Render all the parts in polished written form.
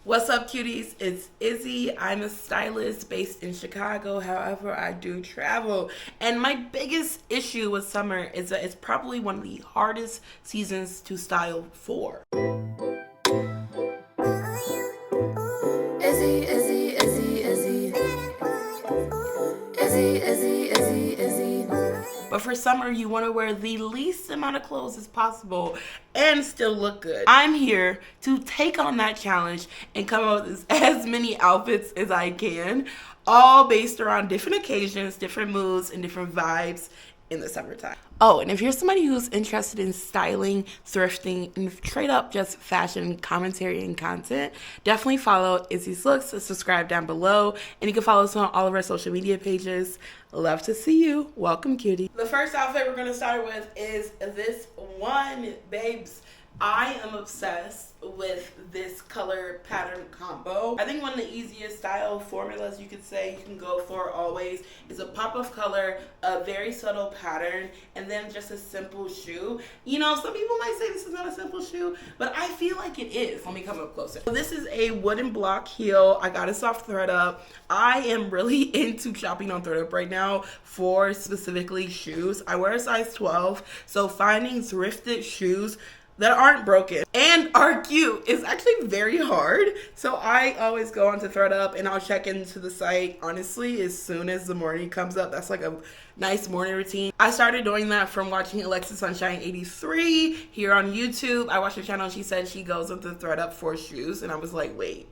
What's up, cuties? It's Izzy. I'm a stylist based in Chicago. However, I do travel. And my biggest issue with summer is that it's probably one of the hardest seasons to style for. Izzy, Izzy, Izzy, Izzy. Izzy, Izzy, Izzy, Izzy. But for summer, you want to wear the least amount of clothes as possible and still look good. I'm here to take on that challenge and come up with as many outfits as I can, all based around different occasions, different moods, and different vibes in the summertime. Oh, and if you're somebody who's interested in styling, thrifting, and straight up just fashion commentary and content, definitely follow Izzy's Looks, subscribe down below, and you can follow us on all of our social media pages. Love to see you. Welcome, cutie. The first outfit we're gonna start with is this one, babes. I am obsessed with this color pattern combo. I think one of the easiest style formulas you could say you can go for always is a pop of color, a very subtle pattern, and then just a simple shoe. You know, some people might say this is not a simple shoe, but I feel like it is. Let me come up closer. So this is a wooden block heel. I got this off ThredUp. I am really into shopping on ThredUp right now for specifically shoes. I wear a size 12, so finding thrifted shoes that aren't broken and are cute is actually very hard. So I always go onto ThredUp and I'll check into the site, honestly, as soon as the morning comes up. That's like a nice morning routine. I started doing that from watching Alexa Sunshine 83 here on YouTube. I watched her channel and she said she goes into ThredUp for shoes, and I was like, wait,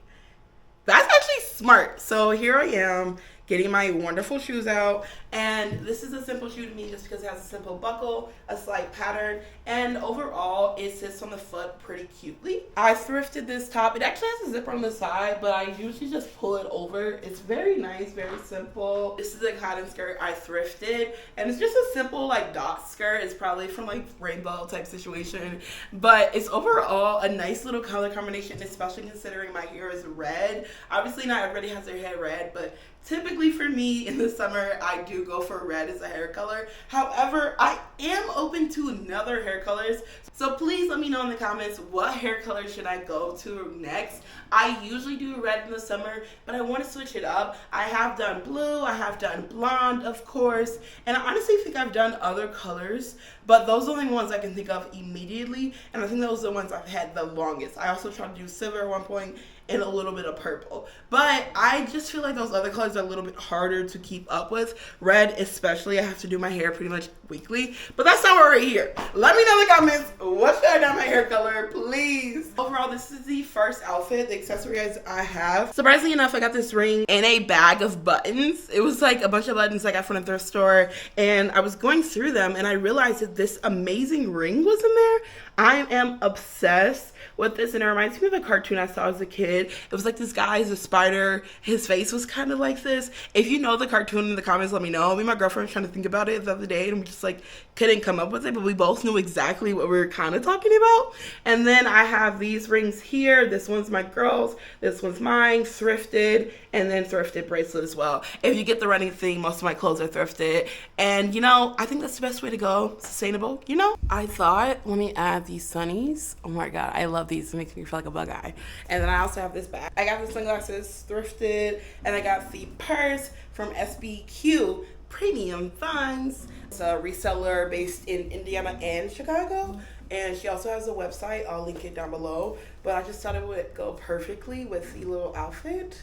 that's actually smart. So here I am getting my wonderful shoes out, and this is a simple shoe to me just because it has a simple buckle, a slight pattern, and overall it sits on the foot pretty cutely. I thrifted this top. It actually has a zipper on the side, but I usually just pull it over. It's very nice, very simple. This is a cotton skirt I thrifted, and it's just a simple like dot skirt. It's probably from like rainbow type situation, but it's overall a nice little color combination, especially considering my hair is red. Obviously not everybody has their hair red, but typically for me in the summer, I do go for red as a hair color. However, I am open to other hair colors. So please let me know in the comments, what hair color should I go to next? I usually do red in the summer, but I want to switch it up. I have done blue, I have done blonde, of course, and I honestly think I've done other colors, but those are the only ones I can think of immediately, and I think those are the ones I've had the longest. I also tried to do silver at one point and a little bit of purple, but I just feel like those other colors are a little bit harder to keep up with. Red especially, I have to do my hair pretty much weekly, but that's not why we're here. Let me know in the comments, what should I do my hair color, please? Overall, this is the first outfit, the accessories I have. Surprisingly enough, I got this ring and a bag of buttons. It was like a bunch of buttons I got from a thrift store, and I was going through them and I realized that this amazing ring was in there. I am obsessed with this, and it reminds me of a cartoon I saw as a kid. It was like this guy is a spider. His face was kind of like this. If you know the cartoon in the comments, let me know. Me and my girlfriend were trying to think about it the other day, and we just like couldn't come up with it, but we both knew exactly what we were kind of talking about. And then I have these rings here. This one's my girl's, this one's mine, thrifted, and then thrifted bracelet as well. If you get the running thing, most of my clothes are thrifted, and you know, I think that's the best way to go. Sustainable, you know? I thought, let me add these sunnies. Oh my god, I love these. It makes me feel like a bug eye. And then I also have this bag. I got the sunglasses thrifted, and I got the purse from SBQ Premium Funds. It's a reseller based in Indiana and Chicago, and she also has a website. I'll link it down below, but I just thought it would go perfectly with the little outfit.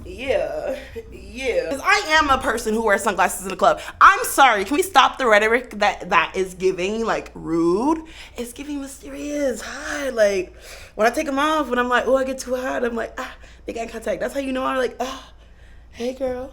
Yeah. Because I am a person who wears sunglasses in the club. I'm sorry, can we stop the rhetoric that is giving like rude? It's giving mysterious. Hi, like when I take them off, when I'm like, oh, I get too hot, I'm like, they got contact. That's how you know I'm like, hey girl,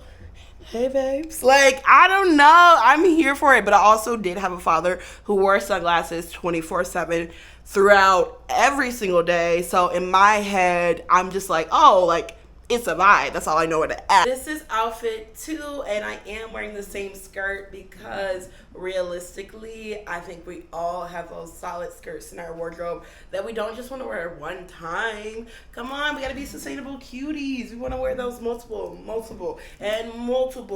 hey babes. Like, I don't know, I'm here for it. But I also did have a father who wore sunglasses 24/7 throughout every single day. So in my head, I'm just like, oh, like, it's a vibe. That's all I know where to add. This is outfit 2, and I am wearing the same skirt because realistically, I think we all have those solid skirts in our wardrobe that we don't just want to wear one time. Come on, we gotta be sustainable cuties. We want to wear those multiple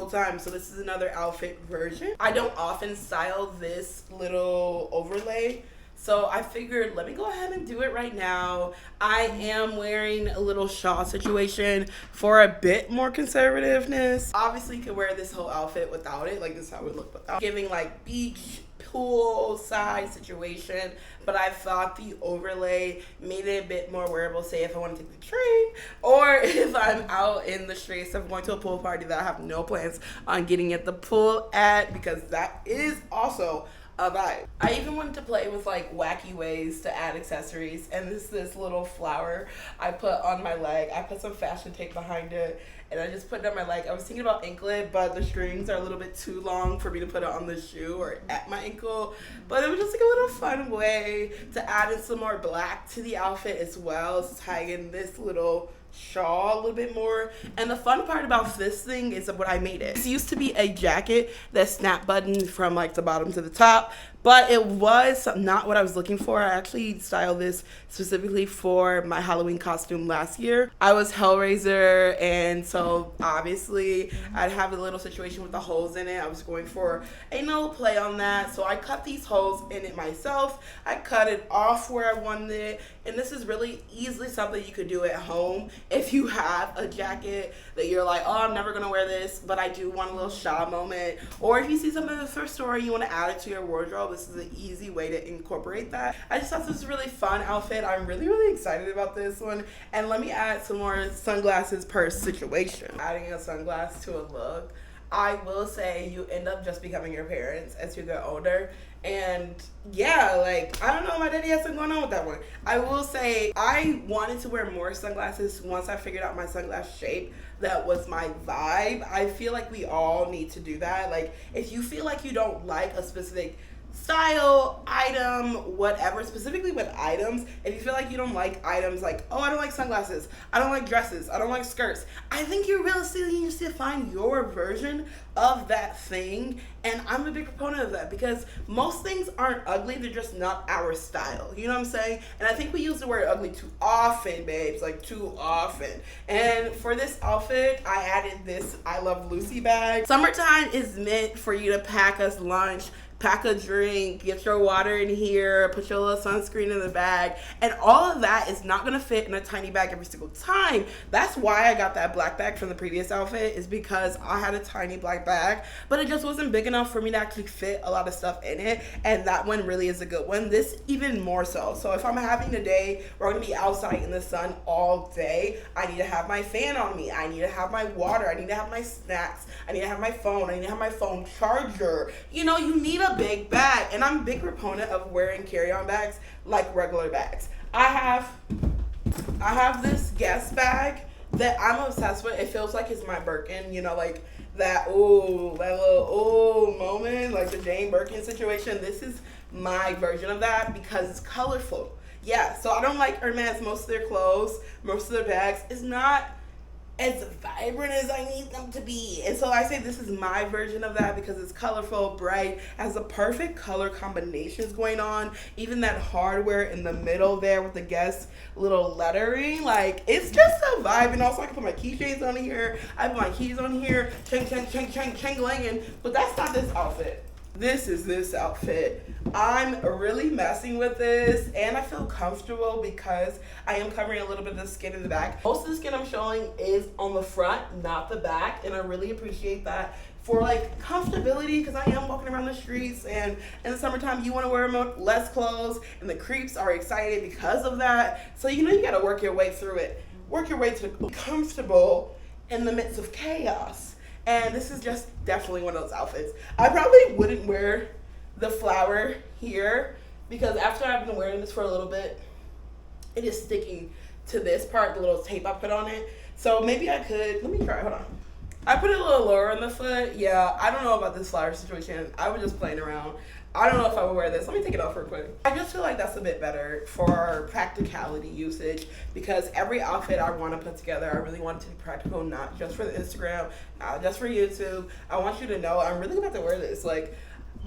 times. So this is another outfit version. I don't often style this little overlay, So I figured, let me go ahead and do it right now. I am wearing a little shawl situation for a bit more conservativeness. Obviously, you could wear this whole outfit without it. Like, this is how it would look without. Giving like beach, pool side situation, but I thought the overlay made it a bit more wearable, say if I want to take the train or if I'm out in the streets. So I'm going to a pool party that I have no plans on getting at the pool at, because that is also a vibe. I even wanted to play with like wacky ways to add accessories, and this little flower I put on my leg. I put some fashion tape behind it and I just put it on my leg. I was thinking about anklet, but the strings are a little bit too long for me to put it on the shoe or at my ankle. But it was just like a little fun way to add in some more black to the outfit as well as tie in this little shawl a little bit more. And the fun part about this thing is what I made it. This used to be a jacket that snap buttoned from like the bottom to the top, but it was not what I was looking for. I actually styled this specifically for my Halloween costume last year. I was Hellraiser, and so obviously I'd have a little situation with the holes in it. I was going for a no play on that, so I cut these holes in it myself. I cut it off where I wanted it, and this is really easily something you could do at home if you have a jacket that you're like, oh, I'm never gonna wear this, but I do want a little shawl moment. Or if you see something in the thrift store and you want to add it to your wardrobe, this is an easy way to incorporate that. I just thought this was a really fun outfit. I'm really excited about this one. And let me add some more sunglasses per situation. Adding a sunglass to a look, I will say you end up just becoming your parents as you get older. And yeah, like, I don't know, my daddy has something going on with that one. I will say I wanted to wear more sunglasses once I figured out my sunglass shape. That was my vibe. I feel like we all need to do that. Like, if you feel like you don't like a specific style, item, whatever, specifically with items, if you feel like you don't like items like, oh, I don't like sunglasses, I don't like dresses, I don't like skirts, I think you realistically need to find your version of that thing. And I'm a big proponent of that, because most things aren't ugly, they're just not our style, you know what I'm saying? And I think we use the word ugly too often, babes, like too often. And for this outfit, I added this I Love Lucy bag. Summertime is meant for you to pack us lunch, pack a drink, get your water in here, put your little sunscreen in the bag, and all of that is not gonna fit in a tiny bag every single time. That's why I got that black bag from the previous outfit, is because I had a tiny black bag, but it just wasn't big enough for me to actually fit a lot of stuff in it, and that one really is a good one. This even more so. So if I'm having a day where I'm gonna be outside in the sun all day, I need to have my fan on me, I need to have my water, I need to have my snacks, I need to have my phone, I need to have my phone charger. You know, you need a big bag, and I'm a big proponent of wearing carry-on bags like regular bags. I have this Guess bag that I'm obsessed with. It feels like it's my Birkin, you know, like that little moment, like the Jane Birkin situation. This is my version of that because it's colorful. Yeah, so I don't like Hermes. Most of their clothes, most of their bags is not as vibrant as I need them to be. And so I say this is my version of that because it's colorful, bright, has the perfect color combinations going on. Even that hardware in the middle there with the Guess little lettering, like, it's just a vibe. And also I can put my keychains on here. I put my keys on here, chang-langing. But that's not this outfit. This is this outfit. I'm really messing with this, and I feel comfortable because I am covering a little bit of the skin in the back. Most of the skin I'm showing is on the front, not the back, and I really appreciate that for like comfortability, because I am walking around the streets, and in the summertime you want to wear less clothes, and the creeps are excited because of that. So you know you got to work your way through it, work your way to be comfortable in the midst of chaos. And this is just definitely one of those outfits. I probably wouldn't wear the flower here because after I've been wearing this for a little bit, it is sticking to this part, the little tape I put on it. So maybe I could, let me try, hold on. I put it a little lower on the foot. Yeah, I don't know about this flower situation. I was just playing around. I don't know if I would wear this. Let me take it off real quick. I just feel like that's a bit better for practicality usage, because every outfit I want to put together, I really want it to be practical, not just for the Instagram, not just for YouTube. I want you to know I'm really about to wear this. Like,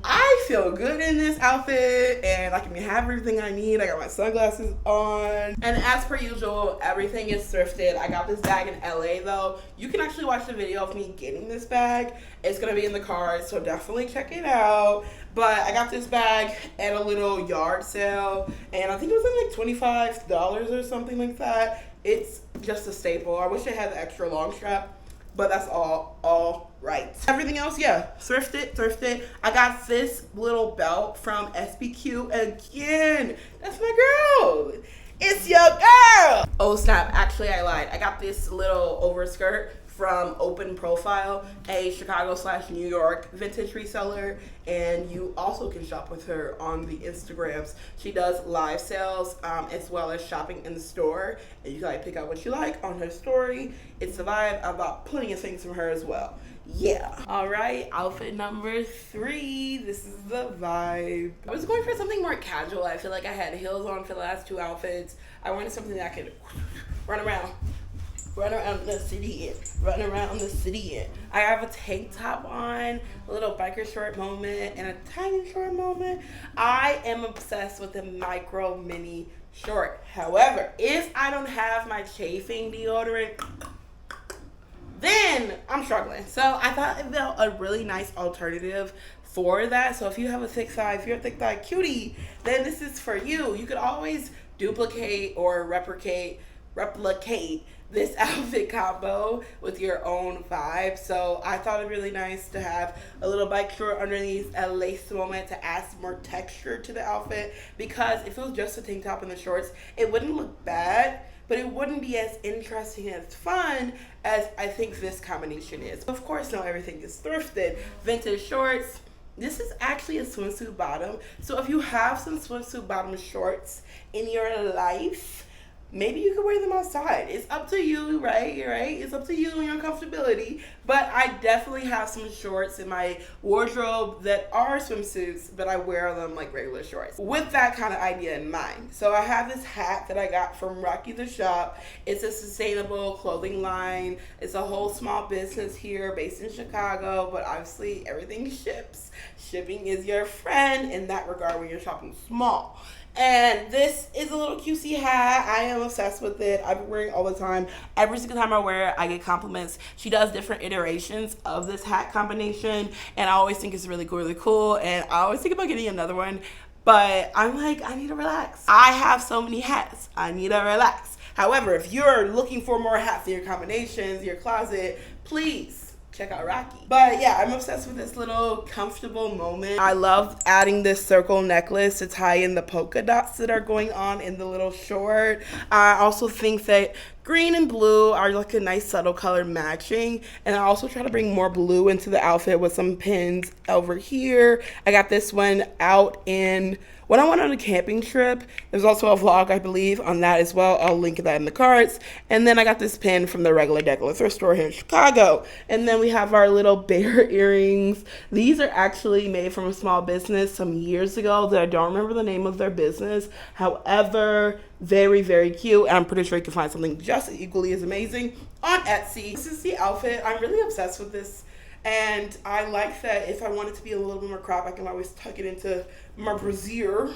I feel good in this outfit and I can have everything I need. I got my sunglasses on. And as per usual, everything is thrifted. I got this bag in LA though. You can actually watch the video of me getting this bag. It's gonna be in the card, so definitely check it out. But I got this bag at a little yard sale and I think it was like $25 or something like that. It's just a staple. I wish it had the extra long strap, but that's all right. Everything else, yeah, thrifted. I got this little belt from SBQ again. That's my girl. It's your girl. Oh snap, actually I lied. I got this little overskirt from Open Profile, a Chicago/New York vintage reseller, and you also can shop with her on the Instagrams. She does live sales as well as shopping in the store, and you can pick out what you like on her story. It's a vibe. I bought plenty of things from her as well. Yeah. All right, outfit number 3. This is the vibe. I was going for something more casual. I feel like I had heels on for the last 2 outfits. I wanted something that I could run around the city in. I have a tank top on, a little biker short moment, and a tiny short moment. I am obsessed with the micro mini short. However, if I don't have my chafing deodorant, then I'm struggling. So I thought it felt a really nice alternative for that. So if you have a thick thigh, if you're a thick thigh cutie, then this is for you. You could always duplicate or replicate this outfit combo with your own vibe. So I thought it really nice to have a little bike short underneath, a lace moment to add some more texture to the outfit, because if it was just a tank top and the shorts, it wouldn't look bad, but it wouldn't be as interesting and as fun as I think this combination is. Of course, not everything is thrifted. Vintage shorts. This is actually a swimsuit bottom. So if you have some swimsuit bottom shorts in your life, maybe you could wear them outside. It's up to you, right? It's up to you and your comfortability. But I definitely have some shorts in my wardrobe that are swimsuits, but I wear them like regular shorts with that kind of idea in mind. So I have this hat that I got from Rocky the Shop. It's a sustainable clothing line. It's a whole small business here based in Chicago, but obviously everything ships. Shipping is your friend in that regard when you're shopping small. And this is a little cutesy hat. I am obsessed with it. I've been wearing it all the time. Every single time I wear it, I get compliments. She does different iterations of this hat combination, and I always think it's really cool. And I always think about getting another one, but I'm like, I need to relax. I have so many hats. I need to relax. However, if you're looking for more hats in your combinations, your closet, please check out Rocky. But yeah, I'm obsessed with this little comfortable moment. I love adding this circle necklace to tie in the polka dots that are going on in the little short. I also think that green and blue are like a nice subtle color matching, and I also try to bring more blue into the outfit with some pins over here. I got this one out in when I went on a camping trip. There's also a vlog, I believe, on that as well. I'll link that in the cards. And then I got this pin from the regular thrift store here in Chicago. And then we have our little bear earrings. These are actually made from a small business some years ago that I don't remember the name of their business. However, very cute, and I'm pretty sure you can find something just equally as amazing on Etsy. This is the outfit. I'm really obsessed with this, and I like that if I want it to be a little bit more crop, I can always tuck it into my brassiere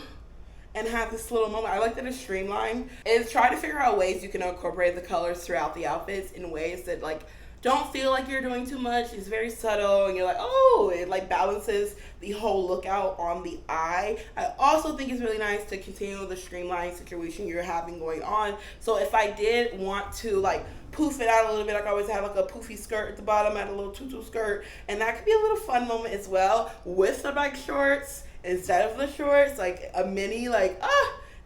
and have this little moment. I like that it's streamlined. Is try to figure out ways you can incorporate the colors throughout the outfits in ways that like don't feel like you're doing too much. It's very subtle, and you're like, oh, it like balances the whole look out on the eye. I also think it's really nice to continue the streamlined situation you're having going on. So if I did want to like poof it out a little bit, like I always have like a poofy skirt at the bottom, I had a little tutu skirt, and that could be a little fun moment as well with the bike shorts instead of the shorts, like a mini, like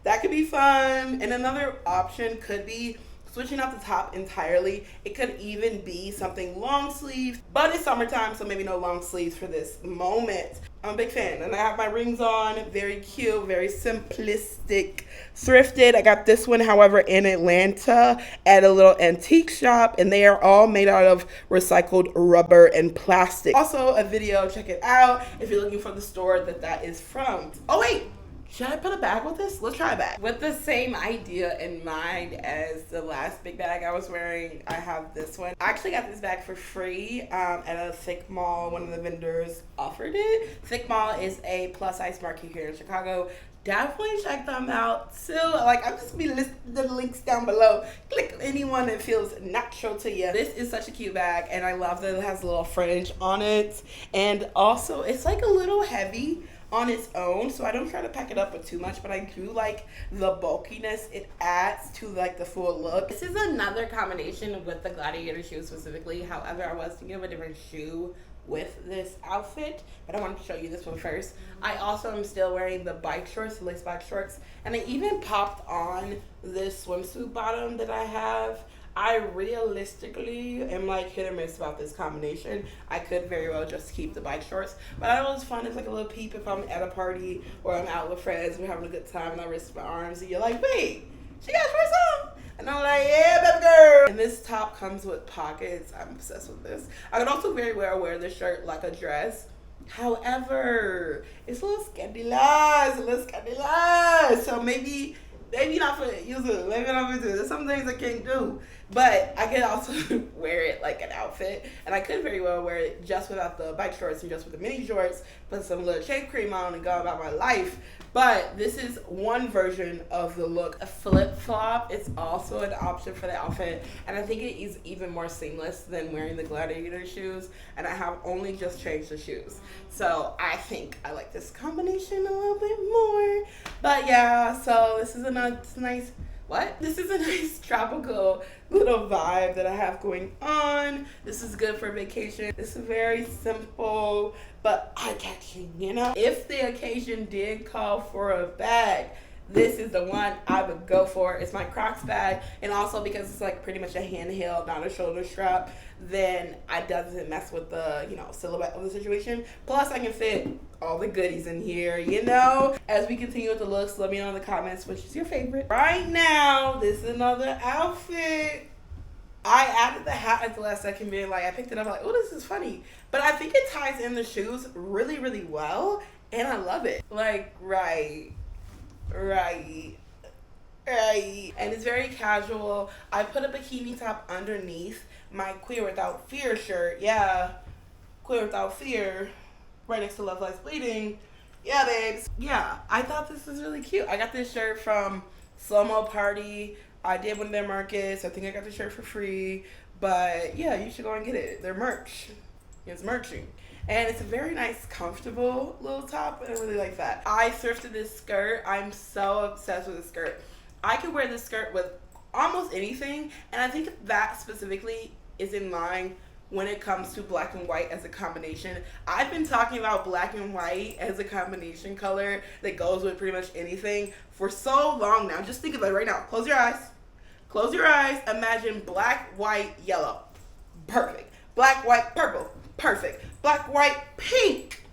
that could be fun. And another option could be switching out the top entirely. It could even be something long sleeve, but it's summertime, so maybe no long sleeves for this moment. I'm a big fan, and I have my rings on. Very cute, very simplistic, thrifted. I got this one, however, in Atlanta at a little antique shop, and they are all made out of recycled rubber and plastic. Also a video, check it out if you're looking for the store that is from. Oh wait, Should I put a bag with this? Let's try a bag. With the same idea in mind as the last big bag I was wearing, I have this one. I actually got this bag for free at a Thick Mall. One of the vendors offered it. Thick Mall is a plus size market here in Chicago. Definitely check them out too. Like, I'm just gonna be listing the links down below. Click anyone that feels natural to you. This is such a cute bag, and I love that it has a little fringe on it. And also, it's like a little heavy on its own, so I don't try to pack it up with too much, but I do like the bulkiness it adds to like the full look. This is another combination with the Gladiator shoe specifically. However, I was thinking of a different shoe with this outfit, but I wanted to show you this one first. I also am still wearing the bike shorts, the lace bike shorts, and I even popped on this swimsuit bottom that I have. I realistically am like hit or miss about this combination. I could very well just keep the bike shorts, but I know it's fun. It's like a little peep if I'm at a party or I'm out with friends, we're having a good time, and I wrist my arms, and you're like, wait, she got shorts on? And I'm like, yeah, baby girl. And this top comes with pockets. I'm obsessed with this. I could also very well wear this shirt like a dress. However, it's a little scandalous, so maybe not for use it. Maybe not for this. There's some things I can't do. But I could also wear it like an outfit. And I could very well wear it just without the bike shorts and just with the mini shorts, put some little shave cream on and go about my life. But this is one version of the look. A flip flop is also an option for the outfit. And I think it is even more seamless than wearing the Gladiator shoes. And I have only just changed the shoes. So I think I like this combination a little bit more. But yeah, so this is a nice, This is a nice tropical little vibe that I have going on. This is good for vacation. This is very simple, but eye-catching, you know? If the occasion did call for a bag, this is the one I would go for. It's my Crocs bag, and also because it's like pretty much a handheld, not a shoulder strap, then it doesn't mess with the, you know, silhouette of the situation. Plus, I can fit all the goodies in here, you know? As we continue with the looks, let me know in the comments which is your favorite. Right now, this is another outfit. I added the hat at the last second, being like, I picked it up like, oh, this is funny. But I think it ties in the shoes really, really well, and I love it. Like, right. And it's very casual. I put a bikini top underneath my Queer Without Fear shirt. Yeah, Queer Without Fear, right next to Love Lies Bleeding. Yeah, babes. Yeah, I thought this was really cute. I got this shirt from Slow Mo Party. I did one of their markets. I think I got the shirt for free. But yeah, you should go and get it. They're merch. It's merching. And it's a very nice, comfortable little top, and I really like that. I thrifted this skirt. I'm so obsessed with this skirt. I could wear this skirt with almost anything, and I think that specifically is in line when it comes to black and white as a combination. I've been talking about black and white as a combination color that goes with pretty much anything for so long now. Just think of it right now. Close your eyes. Close your eyes. Imagine black, white, yellow. Perfect. Black, white, purple. Perfect. Black, white, pink.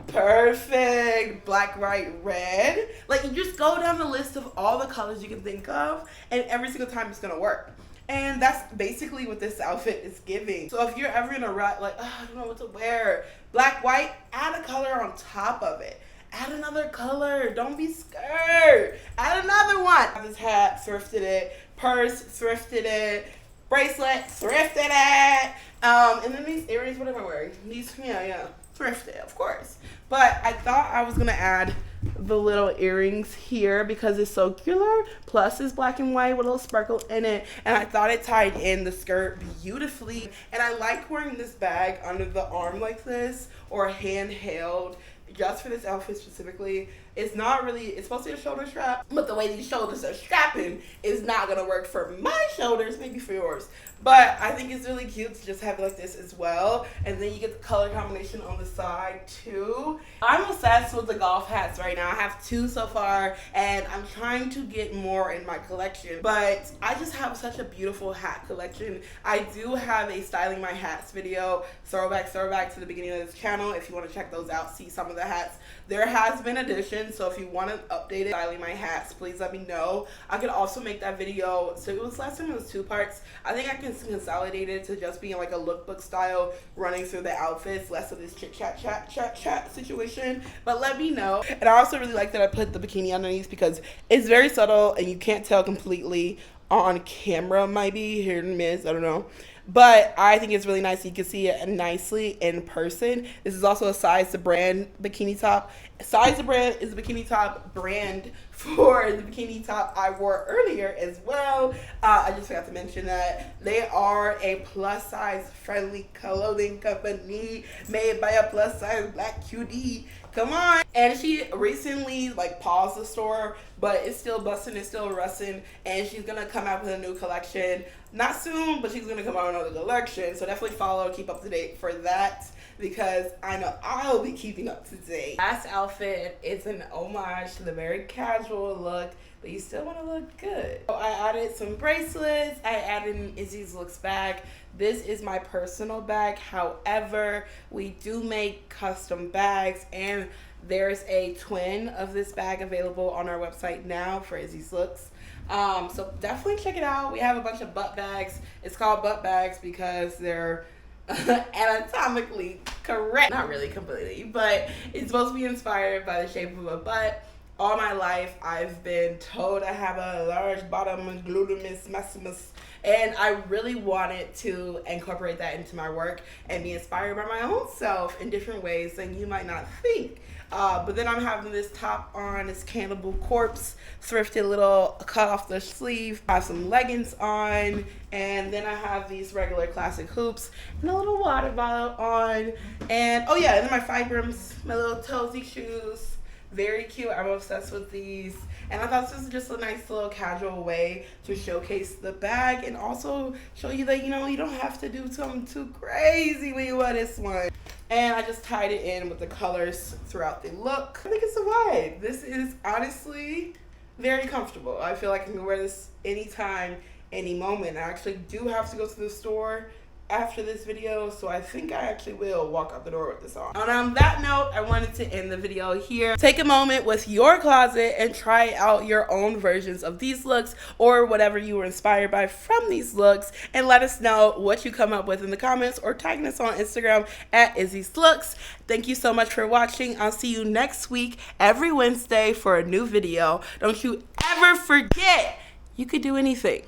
Perfect. Black, white, red. Like, you just go down the list of all the colors you can think of, and every single time it's gonna work. And that's basically what this outfit is giving. So if you're ever in a rut, like, oh, I don't know what to wear, black, white, add a color on top of it. Add another color. Don't be scared. Add another one. I have this hat, thrifted it. Purse, thrifted it. Bracelet, thrifted it. And then these earrings, what am I wearing? These, yeah, thrifted, of course. But I thought I was gonna add the little earrings here because it's circular, plus it's black and white with a little sparkle in it, and I thought it tied in the skirt beautifully. And I like wearing this bag under the arm like this, or handheld, just for this outfit specifically. It's not really, it's supposed to be a shoulder strap, but the way these shoulders are strapping is not gonna work for my shoulders, maybe for yours. But I think it's really cute to just have it like this as well. And then you get the color combination on the side too. I'm obsessed with the golf hats right now. I have 2 so far, and I'm trying to get more in my collection. But I just have such a beautiful hat collection. I do have a styling my hats video, throwback to the beginning of this channel. If you want to check those out, see some of the hats. There has been additions. collection. So if you want to update it, styling my hats, please let me know. I could also make that video. So it was last time it was 2 parts. I think I can consolidate it to just being like a lookbook style, running through the outfits, less of this chit chat situation. But let me know. And I also really like that I put the bikini underneath because it's very subtle and you can't tell completely on camera. Might be hit and miss, I don't know, but I think it's really nice. You can see it nicely in person. This is also a Size the Brand bikini top. Size the Brand is the bikini top brand for the bikini top I wore earlier as well. I just forgot to mention that they are a plus size friendly clothing company made by a plus size black cutie. Come on. And she recently like paused the store, but it's still busting, it's still rusting, and she's gonna come out with a new collection. Not soon, but she's gonna come out with another collection. So definitely follow, keep up to date for that, because I know I'll be keeping up to date. Last outfit is an homage to the very casual look, but you still want to look good. So I added some bracelets. I added an Izzy's Looks bag. This is my personal bag. However, we do make custom bags, and there's a twin of this bag available on our website now for Izzy's Looks. So definitely check it out. We have a bunch of butt bags. It's called butt bags because they're anatomically correct. Not really completely, but it's supposed to be inspired by the shape of a butt. All my life, I've been told I have a large bottom, glutamus maximus, and I really wanted to incorporate that into my work and be inspired by my own self in different ways than you might not think. But then I'm having this top on, this Cannibal Corpse, thrifted little cut off the sleeve. I have some leggings on, and then I have these regular classic hoops and a little water bottle on. And oh yeah, and then my Fibrams, my little toesy shoes. Very cute. I'm obsessed with these. And I thought this was just a nice little casual way to showcase the bag and also show you that, you know, you don't have to do something too crazy when you wear this one. And I just tied it in with the colors throughout the look. I think it's a vibe. This is honestly very comfortable. I feel like I can wear this anytime, any moment. I actually do have to go to the store after this video, so I think I actually will walk out the door with this on. And on that note, I wanted to end the video here. Take a moment with your closet and try out your own versions of these looks or whatever you were inspired by from these looks, and let us know what you come up with in the comments or tag us on Instagram at Izzy's Looks. Thank you so much for watching. I'll see you next week every Wednesday for a new video. Don't you ever forget, you could do anything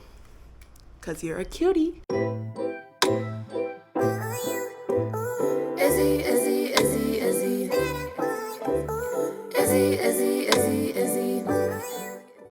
because you're a cutie. Izzy, Izzy, Izzy, Izzy. Izzy, Izzy, Izzy, Izzy.